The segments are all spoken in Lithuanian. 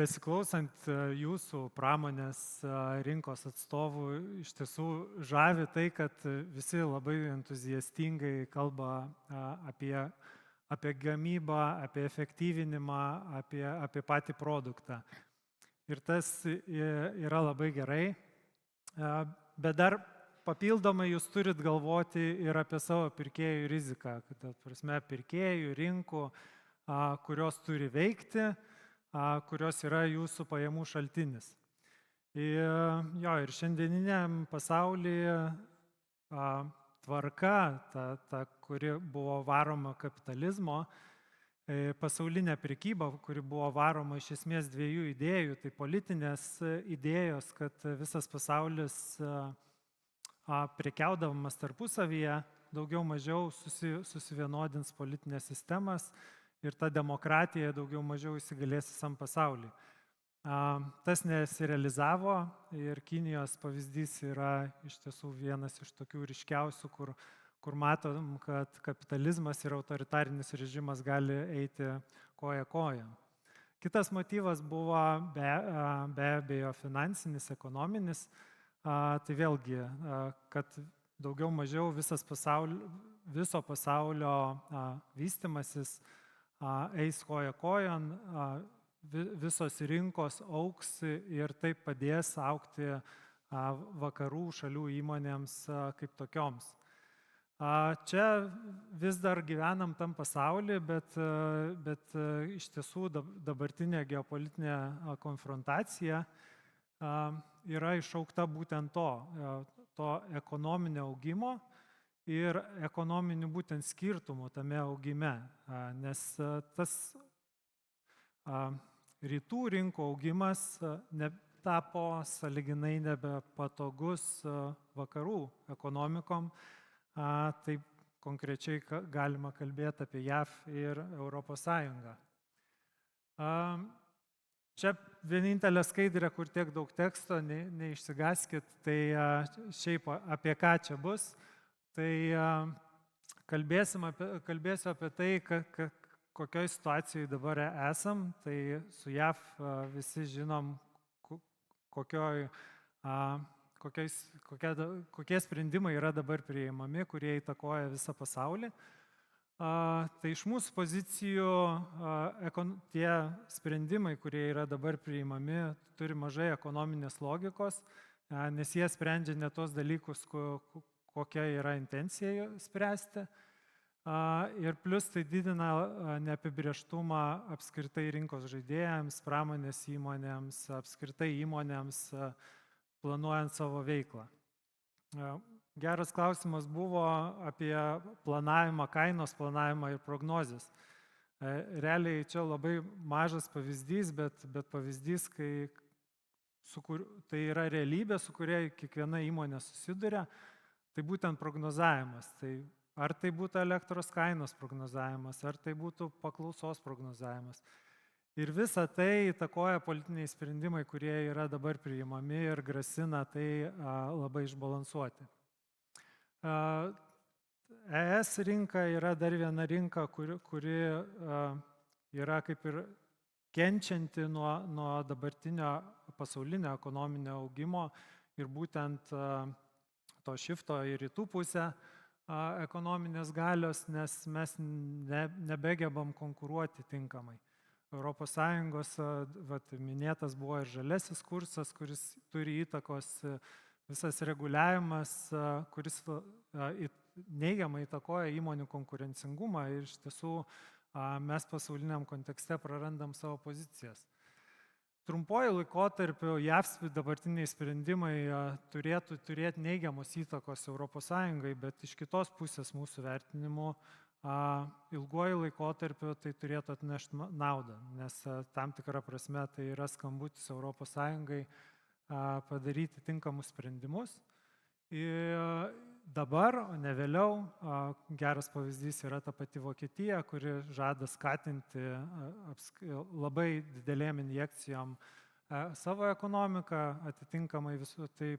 besiklausant jūsų pramonės rinkos atstovų, iš tiesų žavi tai, kad visi labai entuziastingai kalba apie gamybą, apie efektyvinimą, apie patį produktą. Ir tas yra labai gerai, bet dar papildomai jūs turit galvoti ir apie savo pirkėjų riziką, kad prasme pirkėjų, rinkų, kurios turi veikti, kurios yra jūsų pajamų šaltinis. Ir šiandieniniam pasaulyje tvarka, ta, kuri buvo varoma kapitalizmo, pasaulinė prekyba, kuri buvo varoma iš esmės dviejų idėjų, tai politinės idėjos, kad visas pasaulis prekiaudamas tarpusavyje daugiau mažiau susivienodins politinės sistemas ir ta demokratija daugiau mažiau įsigalės visam pasaulyje. Tas nesirealizavo ir Kinijos pavyzdys yra iš tiesų vienas iš tokių ryškiausių, kur matom, kad kapitalizmas ir autoritarinis režimas gali eiti koja koja. Kitas motyvas buvo be abejo finansinis, ekonominis, tai vėlgi, kad daugiau mažiau viso pasaulio vystymasis eis koja kojon, visos rinkos auks ir taip padės augti vakarų šalių įmonėms kaip tokioms. Čia vis dar gyvenam tam pasaulyje, bet iš tiesų dabartinė geopolitinė konfrontacija yra iššaukta būtent to ekonominio augimo ir ekonominių būtent skirtumų tame augime, nes tas rytų rinkų augimas tapo sąlyginai nebepatogus vakarų ekonomikom, taip konkrečiai galima kalbėti apie JAV ir Europos Sąjungą. Čia vienintelė skaidrė, kur tiek daug teksto, neišsigaskit, tai šiaip apie ką čia bus. Tai kalbėsiu apie tai, kokioje situacijoje dabar esam. Tai su JAV visi žinom, kokie sprendimai yra dabar priimami, kurie įtakoja visą pasaulį. Tai iš mūsų pozicijų tie sprendimai, kurie yra dabar priimami, turi mažai ekonominės logikos, nes jie sprendžia ne tos dalykus, kokia yra intencija spręsti. Ir plus tai didina neapibrėžtumą apskritai rinkos žaidėjams, pramonės įmonėms, apskritai įmonėms planuojant savo veiklą. Geras klausimas buvo apie planavimą, kainos planavimą ir prognozes. Realiai čia labai mažas pavyzdys, bet pavyzdys, tai yra realybė, su kuria kiekviena įmonė susiduria, tai būtent prognozavimas. Tai ar tai būtų elektros kainos prognozavimas, ar tai būtų paklausos prognozavimas. Ir visa tai įtakoja politiniai sprendimai, kurie yra dabar priimami ir grasina tai labai išbalansuoti. ES rinka yra dar viena rinka, kuri yra kaip ir kenčianti nuo dabartinio pasaulinio ekonominio augimo ir būtent to šifto į rytų pusę ekonominės galios, nes mes nebegebam konkuruoti tinkamai. Europos Sąjungos minėtas buvo ir žalesis kursas, kuris turi įtakos, visas reguliavimas, kuris neigiamai įtakoja įmonių konkurencingumą ir iš tiesų mes pasauliniam kontekste prarandam savo pozicijas. Trumpuoju laikotarpiu JAV dabartiniai sprendimai turėtų turėti neigiamos įtakos Europos Sąjungai, bet iš kitos pusės mūsų vertinimu ilguoju laikotarpiu tai turėtų atnešti naudą, nes tam tikrą prasme tai yra skambutis Europos Sąjungai padaryti tinkamus sprendimus. Ir dabar, o ne vėliau, geras pavyzdys yra ta pati Vokietija, kuri žada skatinti labai didelėm injekcijom savo ekonomiką, atitinkamai tai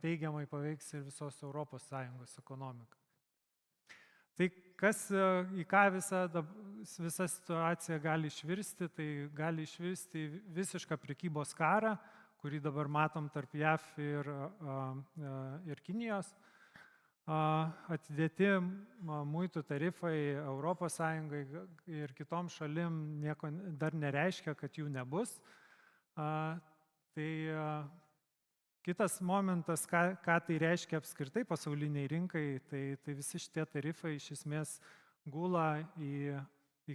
teigiamai paveiks ir visos Europos Sąjungos ekonomiką. Tai kas į ką visa situacija gali išvirsti, tai gali išvirsti į visišką prekybos karą, kurį dabar matom tarp JAV ir Kinijos. Atidėti muitų tarifai ES ir kitom šalim nieko dar nereiškia, kad jų nebus. Tai kitas momentas, ką tai reiškia apskritai pasauliniai rinkai, tai visi šitie tarifai iš esmės gula į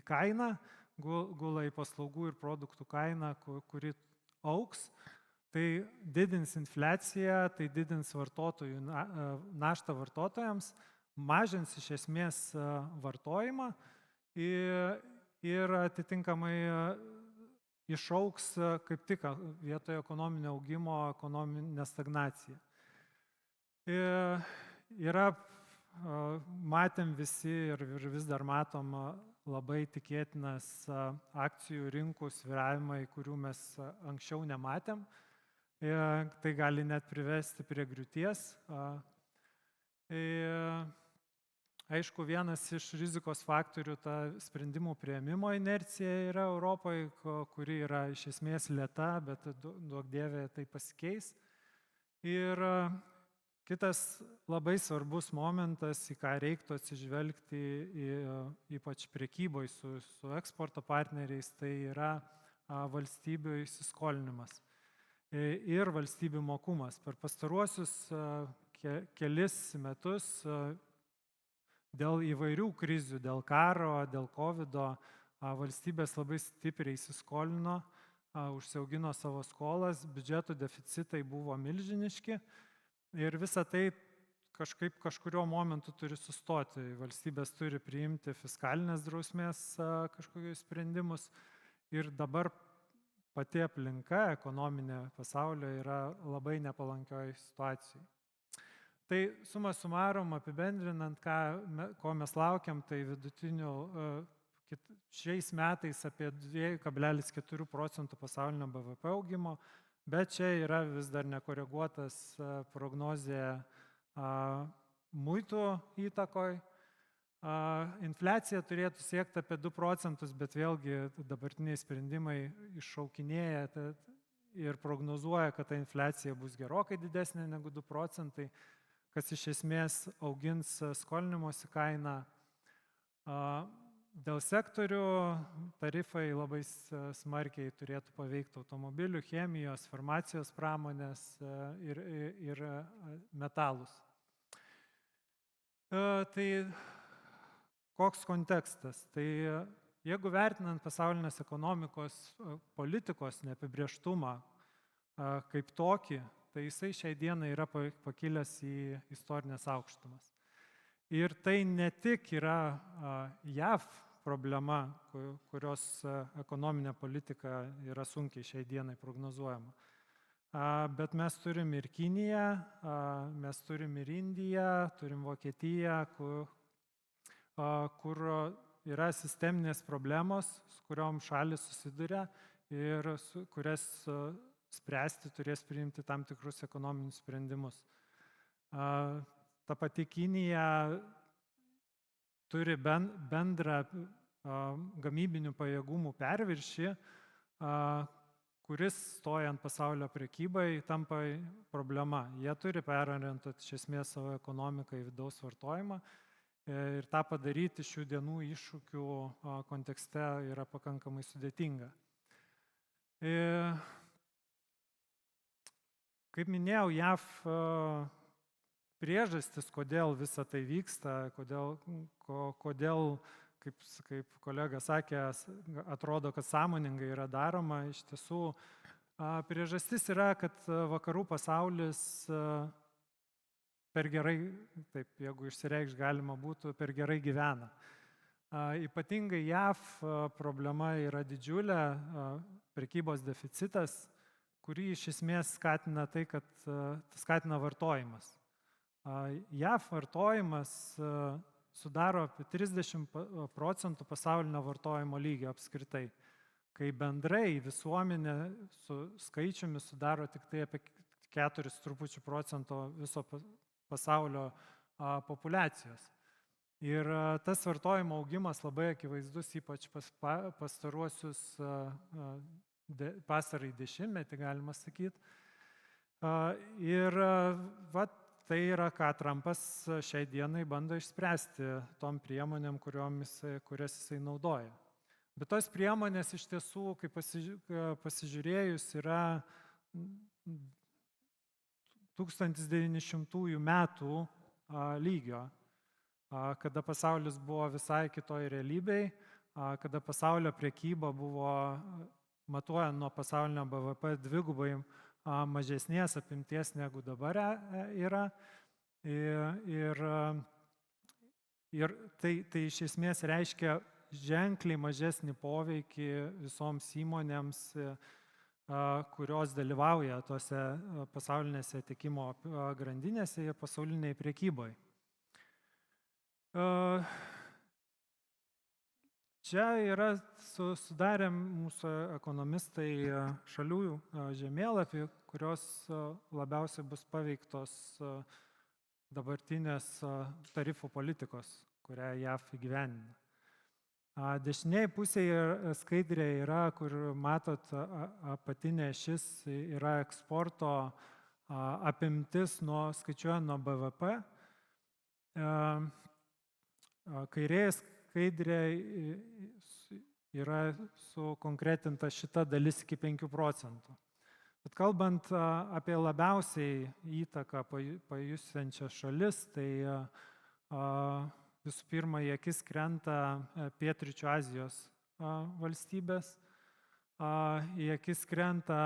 kainą, gula į paslaugų ir produktų kainą, kuri auks. Tai didins infliaciją, tai didins vartotojų naštą vartotojams, mažins iš esmės vartojimą ir atitinkamai išauks kaip tik vietoje ekonominio augimo ekonominė stagnacija. Matėm visi ir vis dar matom labai tikėtinas akcijų rinkų svyravimai, kurių mes anksčiau nematėm. Tai gali net privesti prie griūties. Aišku, vienas iš rizikos faktorių ta sprendimų priėmimo inercija yra Europoje, kuri yra iš esmės lėta, bet duok dievė tai pasikeis. Ir kitas labai svarbus momentas, į ką reiktų atsižvelgti, ypač prekyboje su eksporto partneriais, tai yra valstybių įsiskolinimas ir valstybių mokumas. Per pastaruosius kelis metus dėl įvairių krizių, dėl karo, dėl COVID, valstybės labai stipriai įsiskolino, užsiaugino savo skolas, biudžeto deficitai buvo milžiniški ir visa tai kažkurio momentu turi sustoti. Valstybės turi priimti fiskalinės drausmės kažkokius sprendimus ir dabar pati aplinka ekonominė pasaulio yra labai nepalankioj situacijai. Tai suma sumarum apibendrinant, ko mes laukiam, tai vidutinių šiais metais apie 2,4% pasaulinio BVP augimo, bet čia yra vis dar nekoreguotas prognozė muitų įtakoj. Infliacija turėtų siekti apie 2%, bet vėlgi dabartiniai sprendimai iššaukinėja ir prognozuoja, kad ta infliacija bus gerokai didesnė negu 2%, kas iš esmės augins skolinimosi kainą. Dėl sektorių tarifai labai smarkiai turėtų paveikti automobilių, chemijos, farmacijos pramonės ir metalus. Tai koks kontekstas? Tai jeigu vertinant pasaulinės ekonomikos politikos neapibrėžtumą kaip tokį, tai jisai šiai dienai yra pakilęs į istorinės aukštumas. Ir tai ne tik yra JAV problema, kurios ekonominė politika yra sunkiai šiai dienai prognozuojama. Bet mes turim ir Kiniją, mes turim ir Indiją, turim Vokietiją, kur yra sisteminės problemos, su kuriom šalis susiduria ir kurias spręsti turės priimti tam tikrus ekonominius sprendimus. Ta pati Kinija turi bendrą gamybinių pajėgumų perviršį, kuris stojant pasaulio prekybai tampa problema. Jie turi perorientuoti iš esmės savo ekonomiką į vidaus vartojimą ir tą padaryti šių dienų iššūkių kontekste yra pakankamai sudėtinga. Kaip minėjau, JAV priežastis, kodėl visa tai vyksta, kodėl kaip kolega sakė, atrodo, kad sąmoningai yra daroma, iš tiesų priežastis yra, kad vakarų pasaulis per gerai, taip, jeigu išsireikš galima būtų, per gerai gyvena. Ypatingai JAV problema yra didžiulė, prekybos deficitas, kurį iš esmės skatina tai, kad skatina vartojimas. JAV vartojimas sudaro apie 30% pasaulinio vartojimo lygio apskritai, kai bendrai visuomenė su skaičiumi sudaro tik tai apie 4% viso pasaulio populiacijos. Ir tas vartojimo augimas labai akivaizdus, ypač pastaruosius pastarąjį dešimtmetį, galima sakyti. Ir tai yra, ką Trumpas šiai dienai bando išspręsti tom priemonėm, kurias jisai naudoja. Bet tos priemonės iš tiesų, kaip pasižiūrėjus, yra 1900 metų lygio, kada pasaulis buvo visai kitoj realybėj, kada pasaulio prekyba buvo, matuojant nuo pasaulinio BVP, dvigubai mažesnės apimties negu dabar yra. Ir tai iš esmės reiškia ženkliai mažesnį poveikį visoms įmonėms, kurios dalyvauja tose pasaulinėse tiekimo grandinėse ir pasauliniai prekyboje. Čia yra sudarę mūsų ekonomistai šalių žemėlapį, kurios labiausiai bus paveiktos dabartinės tarifų politikos, kurią JAV įgyvendina. Dešinėje pusėje skaidrėje yra, kur matot apatinė šis, yra eksporto apimtis skaičiuojant nuo BVP. Kairėje skaidrėje yra sukonkretinta šita dalis iki 5%. Bet kalbant apie labiausiai įtaką pajusiančias šalis, tai visų pirma, į akis krenta Pietryčių Azijos valstybės, į akis krenta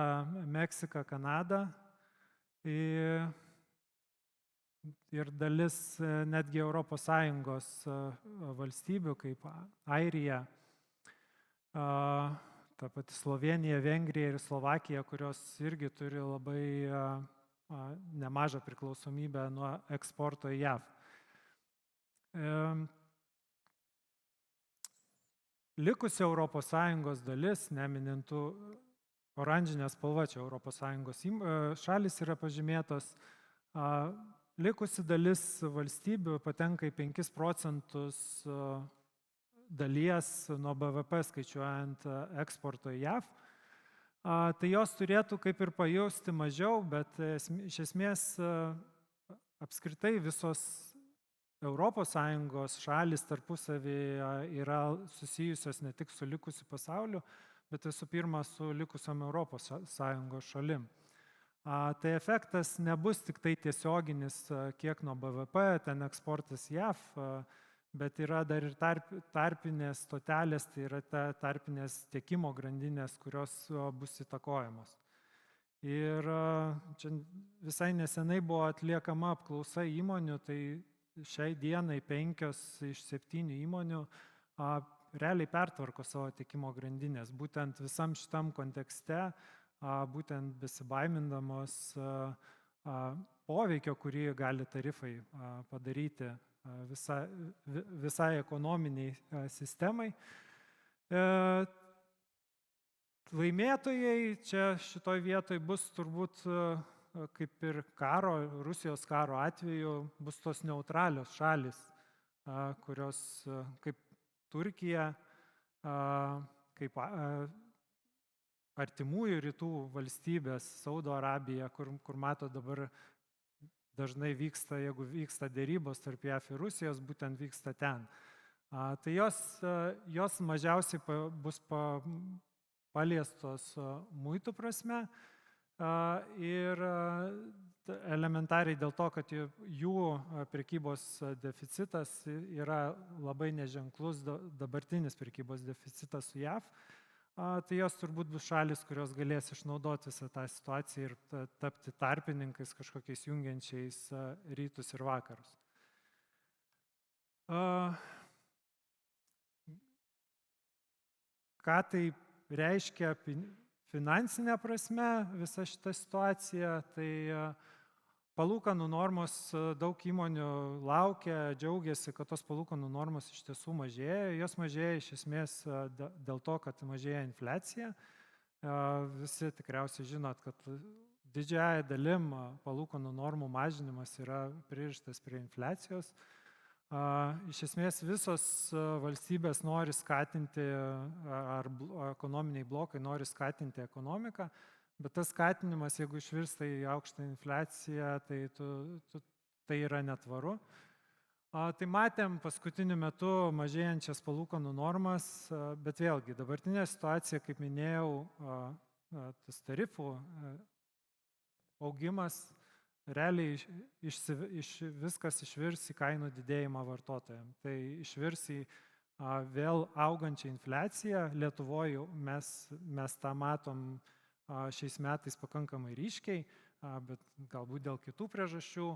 Meksika, Kanada ir dalis netgi ES valstybių, kaip Airija, ta pati Slovėnija, Vengrija ir Slovakija, kurios irgi turi labai nemažą priklausomybę nuo eksporto į JAV. Likusi ES dalis, neminint oranžinė spalva, čia ES šalis yra pažymėtos, likusi dalis valstybių patenka į 5% dalies nuo BVP skaičiuojant eksporto į JAV. Tai jos turėtų kaip ir pajausti mažiau, bet iš esmės apskritai visos ES šalis tarpusavyje yra susijusios ne tik su likusiu pasauliu, bet visų pirma su likusiom ES šalim. Tai efektas nebus tik tai tiesioginis, kiek nuo BVP, ten eksportas JAV, bet yra dar ir tarpinės stotelės, tai yra tarpinės tiekimo grandinės, kurios bus įtakojamos. Ir čia visai nesenai buvo atliekama apklausa įmonių, tai šiai dienai 5 iš 7 įmonių realiai pertvarko savo tiekimo grandinės. Būtent visam šitam kontekste, būtent besibaimindamos poveikio, kurį gali tarifai padaryti visai ekonominiai sistemai. Laimėtojai čia šitoj vietoj bus turbūt kaip ir Rusijos karo atveju, bus tos neutralios šalis, kurios kaip Turkija, kaip artimųjų rytų valstybės, Saudo Arabija, kur mato dabar dažnai vyksta, jeigu vyksta dėrybos tarp JAV ir Rusijos, būtent vyksta ten. Tai jos mažiausiai bus paliestos muitų prasme ir elementariai dėl to, kad jų prekybos deficitas yra labai neženklus, dabartinis prekybos deficitas su JAV, tai jos turbūt bus šalis, kurios galės išnaudoti visą tą situaciją ir tapti tarpininkais kažkokiais jungiančiais rytus ir vakarus. Ką tai reiškia finansinė prasme visa šita situacija, tai palūkanų normos daug įmonių laukia, džiaugiasi, kad tos palūkanų normos iš tiesų mažėja. Jos mažėja iš esmės dėl to, kad mažėja infliacija. Visi tikriausiai žinot, kad didžiąja dalim palūkanų normų mažinimas yra pririštas prie infliacijos. Iš esmės visos valstybės nori skatinti, ar ekonominiai blokai nori skatinti ekonomiką, bet tas skatinimas, jeigu išvirsta į aukštą infliaciją, tai yra netvaru. Tai matėm paskutiniu metu mažėjančias palūkanų normas, bet vėlgi dabartinė situacija, kaip minėjau, tas tarifų augimas realiai viskas išvirs į kainų didėjimą vartotojams. Tai išvirs į vėl augančią infliaciją. Lietuvoje mes tą matom šiais metais pakankamai ryškiai, bet galbūt dėl kitų priežasčių,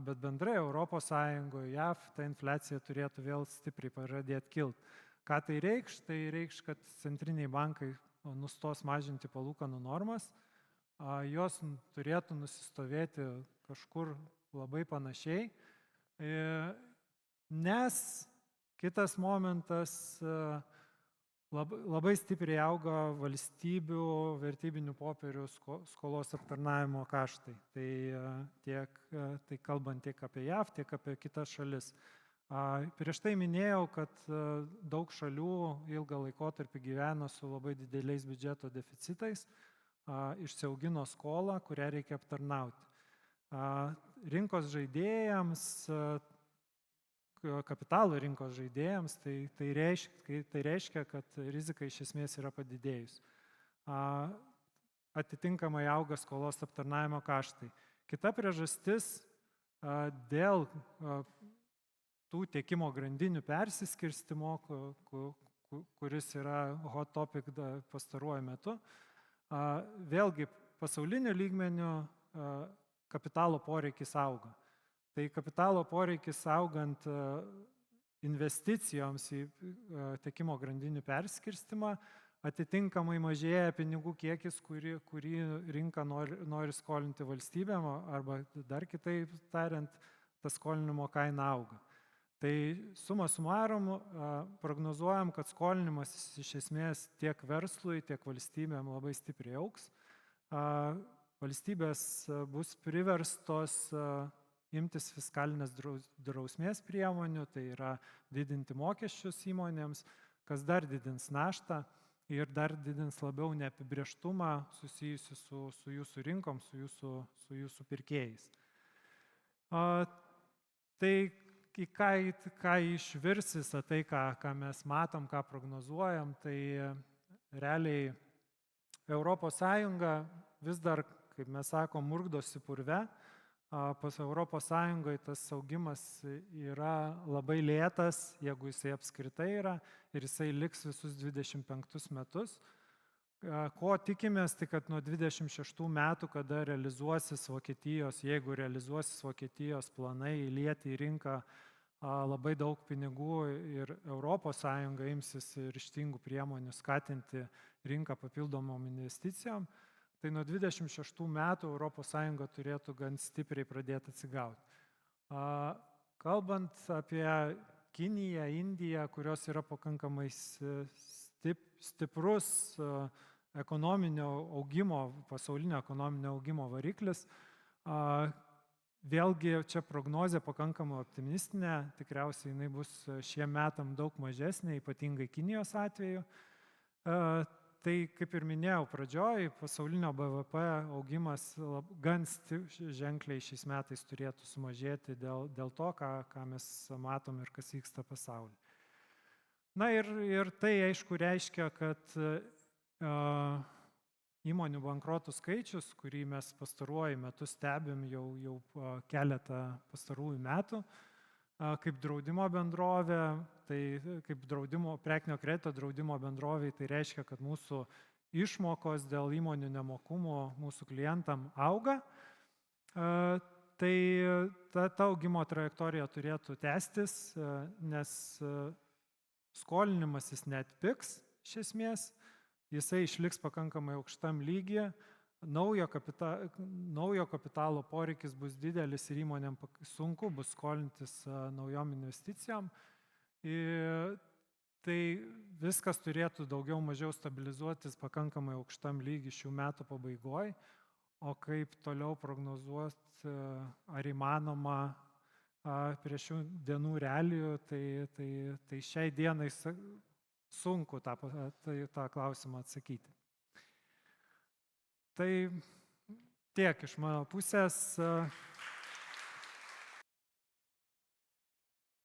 bet bendrai Europos Sąjungoje, JAV, ta infliacija turėtų vėl stipriai pradėti kilti. Ką tai reikš? Tai reikš, kad centriniai bankai nustos mažinti palūkanų normas, jos turėtų nusistovėti kažkur labai panašiai, nes kitas momentas, labai stipriai auga valstybių vertybinių popierių skolos aptarnavimo kaštai. Tai kalbant tiek apie JAV, tiek apie kitas šalis. Prieš tai minėjau, kad daug šalių ilgą laikotarpį gyvena su labai dideliais biudžeto deficitais, išsiaugino skolą, kurią reikia aptarnauti. Rinkos žaidėjams, kapitalo rinkos žaidėjams, tai reiškia, kad rizika iš esmės yra padidėjus. Atitinkamai auga skolos aptarnavimo kaštai. Kita priežastis dėl tų tiekimo grandinių persiskirstimo, kuris yra hot topic pastaruoju metu. Vėlgi pasauliniu lygmeniu kapitalo poreikis auga. Tai kapitalo poreikis augant investicijoms į tiekimo grandinių perskirstimą, atitinkamai mažėja pinigų kiekis, kurį rinka nori skolinti valstybėm, arba dar kitaip tariant, ta skolinimo kaina auga. Tai suma sumarum prognozuojam, kad skolinimas iš esmės tiek verslui, tiek valstybėm labai stipriai augs. Valstybės bus priverstos imtis fiskalinės drausmės priemonių, tai yra didinti mokesčius įmonėms, kas dar didins naštą ir dar didins labiau neapibrėžtumą susijusi su jūsų rinkom, su jūsų pirkėjais. Tai ką išvirs visą tai, ką mes matom, ką prognozuojam, tai realiai Europos Sąjunga vis dar, kaip mes sakom, murkdosi purve. Pas Europos Sąjungoje tas augimas yra labai lėtas, jeigu jisai apskritai yra, ir jisai liks visus 25 metus. Ko tikimės, tai kad nuo 26 metų, kada jeigu realizuosis Vokietijos planai įlieti į rinką labai daug pinigų ir Europos Sąjunga imsis ryžtingų priemonių skatinti rinką papildomom investicijom, tai nuo 26 metų Europos Sąjunga turėtų gan stipriai pradėti atsigauti. Kalbant apie Kiniją, Indiją, kurios yra pakankamai stiprus ekonominio augimo, pasaulinio ekonominio augimo variklis, vėlgi čia prognozė pakankamai optimistinė, tikriausiai jinai bus šiem metam daug mažesnė, ypatingai Kinijos atveju. Tai, kaip ir minėjau pradžioj, pasaulinio BVP augimas gan ženkliai šiais metais turėtų sumažėti dėl to, ką mes matom ir kas vyksta pasaulyje. Na ir tai aišku reiškia, kad įmonių bankrotų skaičius, kurį mes pastaruoju metu stebim jau keletą pastarųjų metų, kaip draudimo bendrovė, tai kaip prekinio kredito draudimo bendrovė, tai reiškia, kad mūsų išmokos dėl įmonių nemokumo mūsų klientam auga. Tai ta augimo trajektorija turėtų tęstis, nes skolinimas jis neatpigs iš esmės, jisai išliks pakankamai aukštam lygyje, naujo kapitalo poreikis bus didelis ir įmonėm sunku bus skolintis naujom investicijom. Tai viskas turėtų daugiau mažiau stabilizuotis pakankamai aukštam lygy šių metų pabaigoje, o kaip toliau prognozuoti, ar įmanoma prie šių dienų realijų, tai šiai dienai sunku tą klausimą atsakyti. Tai tiek iš mano pusės.